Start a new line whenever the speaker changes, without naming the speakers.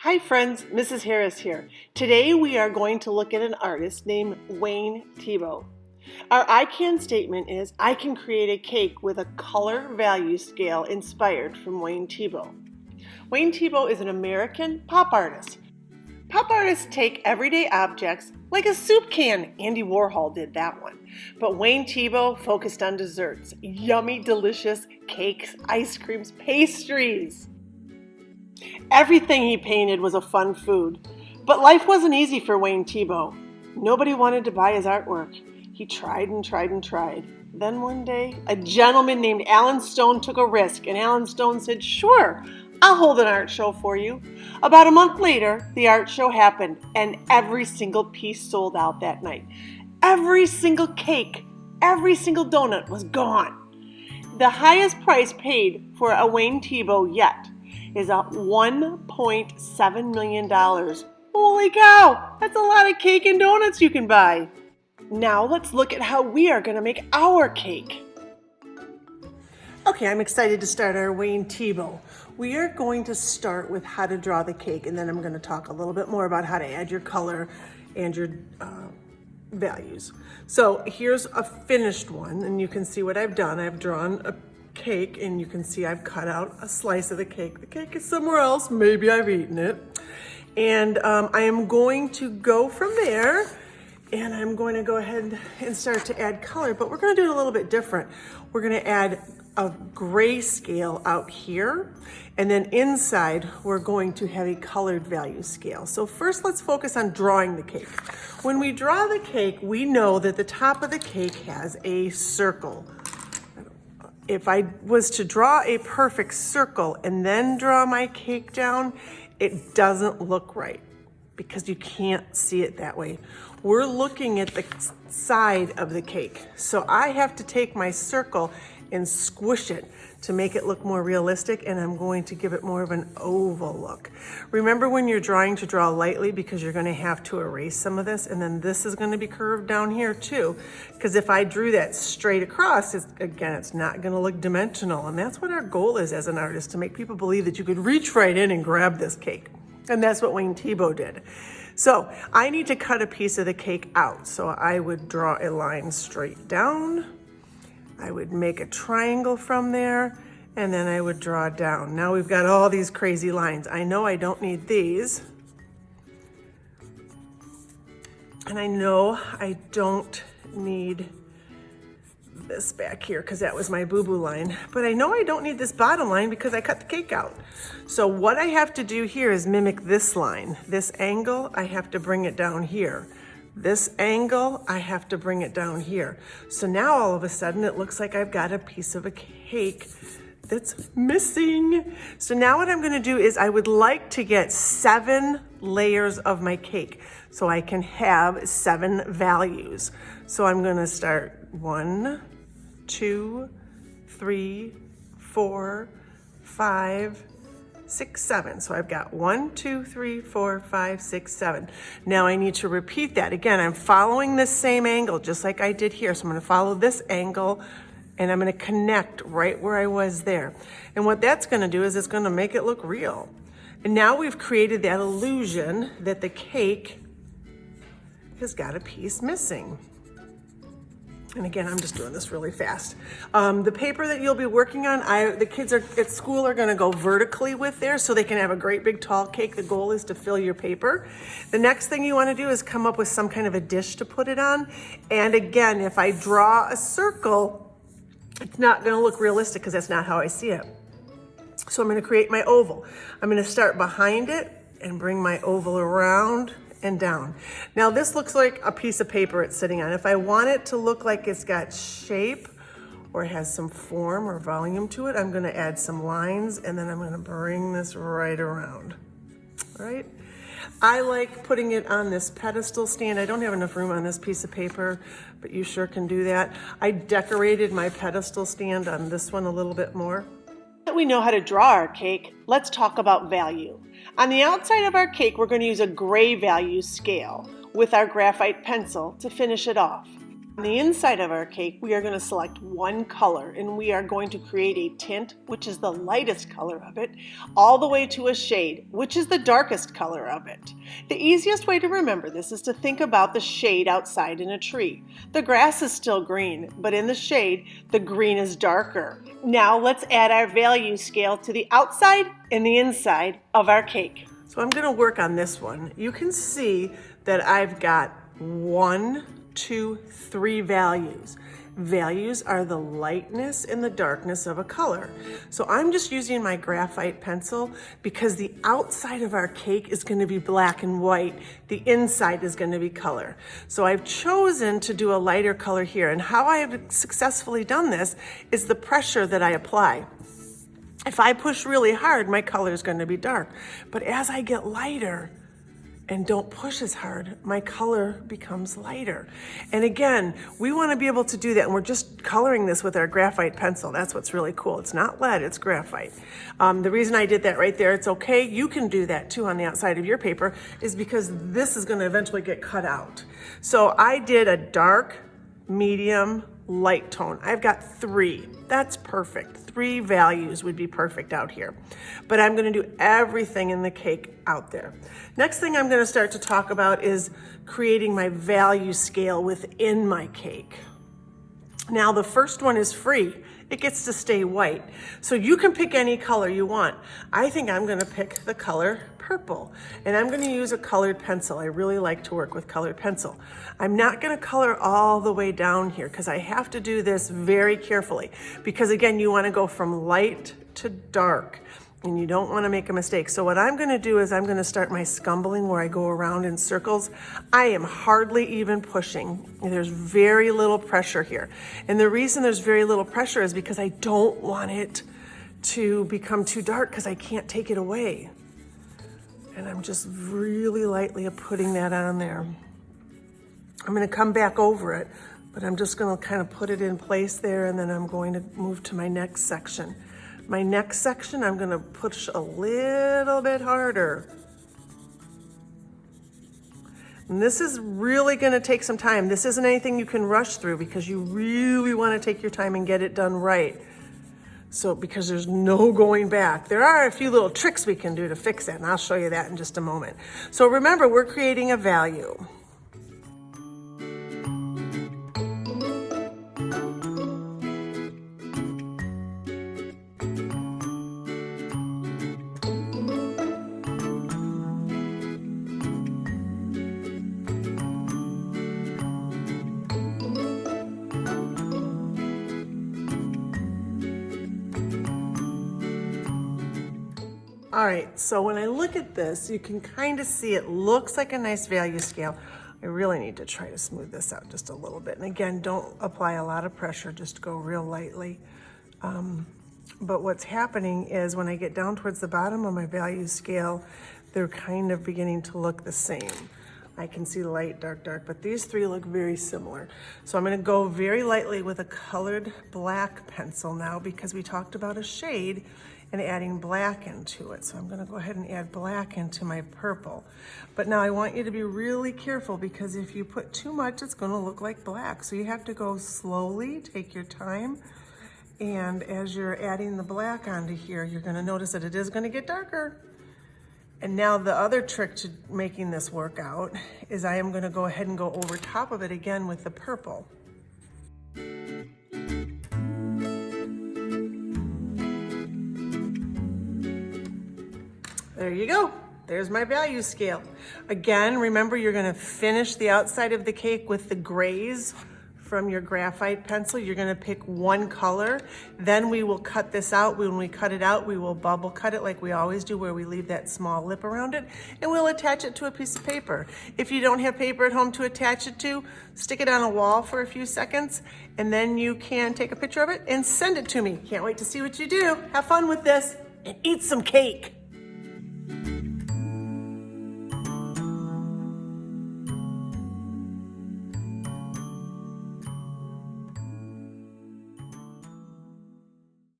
Hi friends, Mrs. Harris here. Today we are going to look at an artist named Wayne Thiebaud. Our I can statement is, I can create a cake with a color value scale inspired from Wayne Thiebaud. Wayne Thiebaud is an American pop artist. Pop artists take everyday objects like a soup can. Andy Warhol did that one. But Wayne Thiebaud focused on desserts, yummy, delicious cakes, ice creams, pastries. Everything he painted was a fun food. But life wasn't easy for Wayne Thiebaud. Nobody wanted to buy his artwork. He tried and tried and tried. Then one day, a gentleman named Alan Stone took a risk, and Alan Stone said, "Sure, I'll hold an art show for you." About a month later, the art show happened, and every single piece sold out that night. Every single cake, every single donut was gone. The highest price paid for a Wayne Thiebaud yet is $1.7 million. Holy cow, that's a lot of cake and donuts you can buy. Now let's look at how we are going to make our cake. Okay, I'm excited to start our Wayne Thiebaud. We are going to start with how to draw the cake, and then I'm going to talk a little bit more about how to add your color and your values. So here's a finished one, and you can see what I've done. I've drawn a cake, and you can see I've cut out a slice of the cake. The cake is somewhere else. Maybe I've eaten it. And I am going to go from there, and I'm going to go ahead and start to add color, but we're going to do it a little bit different. We're going to add a gray scale out here, and then inside we're going to have a colored value scale. So first let's focus on drawing the cake. When we draw the cake, we know that the top of the cake has a circle. If I was to draw a perfect circle and then draw my cake down, it doesn't look right because you can't see it that way. We're looking at the side of the cake. So I have to take my circle and squish it to make it look more realistic, and I'm going to give it more of an oval look. Remember when you're drawing to draw lightly, because you're gonna have to erase some of this, and then this is gonna be curved down here too, because if I drew that straight across, it's not gonna look dimensional, and that's what our goal is as an artist, to make people believe that you could reach right in and grab this cake. And that's what Wayne Thiebaud did. So I need to cut a piece of the cake out. So I would draw a line straight down. I would make a triangle from there, and then I would draw down. Now we've got all these crazy lines. I know I don't need these. And I know I don't need this back here because that was my boo-boo line. But I know I don't need this bottom line because I cut the cake out. So what I have to do here is mimic this line. This angle, I have to bring it down here. This angle, I have to bring it down here. So now all of a sudden it looks like I've got a piece of a cake that's missing. So now what I'm gonna do is I would like to get 7 layers of my cake so I can have 7 values. So I'm gonna start 1, 2, 3, 4, 5, 6, 7. So I've got 1, 2, 3, 4, 5, 6, 7. Now I need to repeat that. Again, I'm following this same angle just like I did here. So I'm going to follow this angle, and I'm going to connect right where I was there. And what that's going to do is it's going to make it look real. And now we've created that illusion that the cake has got a piece missing. And again, I'm just doing this really fast. The paper that you'll be working on, the kids at school are gonna go vertically with theirs so they can have a great big tall cake. The goal is to fill your paper. The next thing you wanna do is come up with some kind of a dish to put it on. And again, if I draw a circle, it's not gonna look realistic because that's not how I see it. So I'm gonna create my oval. I'm gonna start behind it and bring my oval around and down. Now this looks like a piece of paper it's sitting on. If I want it to look like it's got shape or has some form or volume to it, I'm gonna add some lines, and then I'm gonna bring this right around, all right? I like putting it on this pedestal stand. I don't have enough room on this piece of paper, but you sure can do that. I decorated my pedestal stand on this one a little bit more. Now that we know how to draw our cake, let's talk about value. On the outside of our cake, we're going to use a gray value scale with our graphite pencil to finish it off. On the inside of our cake, we are going to select one color, and we are going to create a tint, which is the lightest color of it, all the way to a shade, which is the darkest color of it. The easiest way to remember this is to think about the shade outside in a tree. The grass is still green, but in the shade, the green is darker. Now let's add our value scale to the outside and the inside of our cake. So I'm going to work on this one. You can see that I've got 1, 2, 3 values. Values are the lightness and the darkness of a color. So I'm just using my graphite pencil because the outside of our cake is going to be black and white. The inside is going to be color. So I've chosen to do a lighter color here. And how I have successfully done this is the pressure that I apply. If I push really hard, my color is going to be dark. But as I get lighter, and don't push as hard, my color becomes lighter. And again, we want to be able to do that, and we're just coloring this with our graphite pencil. That's what's really cool. It's not lead, it's graphite. The reason I did that right there, it's okay, you can do that too on the outside of your paper, is because this is going to eventually get cut out. So I did a dark, medium, light tone. I've got 3. That's perfect. 3 values would be perfect out here. But I'm going to do everything in the cake out there. Next thing I'm going to start to talk about is creating my value scale within my cake. Now the first one is free. It gets to stay white. So you can pick any color you want. I think I'm going to pick the color purple, and I'm going to use a colored pencil. I really like to work with colored pencil. I'm not going to color all the way down here because I have to do this very carefully, because again, you want to go from light to dark and you don't want to make a mistake. So what I'm going to do is I'm going to start my scumbling where I go around in circles. I am hardly even pushing. There's very little pressure here. And the reason there's very little pressure is because I don't want it to become too dark because I can't take it away. And I'm just really lightly putting that on there. I'm going to come back over it, but I'm just going to kind of put it in place there, and then I'm going to move to my next section. My next section, I'm going to push a little bit harder. And this is really going to take some time. This isn't anything you can rush through because you really want to take your time and get it done right. So, because there's no going back. There are a few little tricks we can do to fix it, and I'll show you that in just a moment. So remember, we're creating a value. All right, so when I look at this, you can kind of see it looks like a nice value scale. I really need to try to smooth this out just a little bit. And again, don't apply a lot of pressure, just go real lightly. But what's happening is when I get down towards the bottom of my value scale, they're kind of beginning to look the same. I can see light, dark, dark, but these 3 look very similar. So I'm gonna go very lightly with a colored black pencil now because we talked about a shade and adding black into it. So I'm gonna go ahead and add black into my purple. But now I want you to be really careful because if you put too much, it's gonna look like black. So you have to go slowly, take your time. And as you're adding the black onto here, you're gonna notice that it is gonna get darker. And now the other trick to making this work out is I am gonna go ahead and go over top of it again with the purple. There you go. There's my value scale. Again, remember you're gonna finish the outside of the cake with the grays from your graphite pencil. You're gonna pick one color. Then we will cut this out. When we cut it out, we will bubble cut it like we always do, where we leave that small lip around it, and we'll attach it to a piece of paper. If you don't have paper at home to attach it to, stick it on a wall for a few seconds, and then you can take a picture of it and send it to me. Can't wait to see what you do. Have fun with this and eat some cake.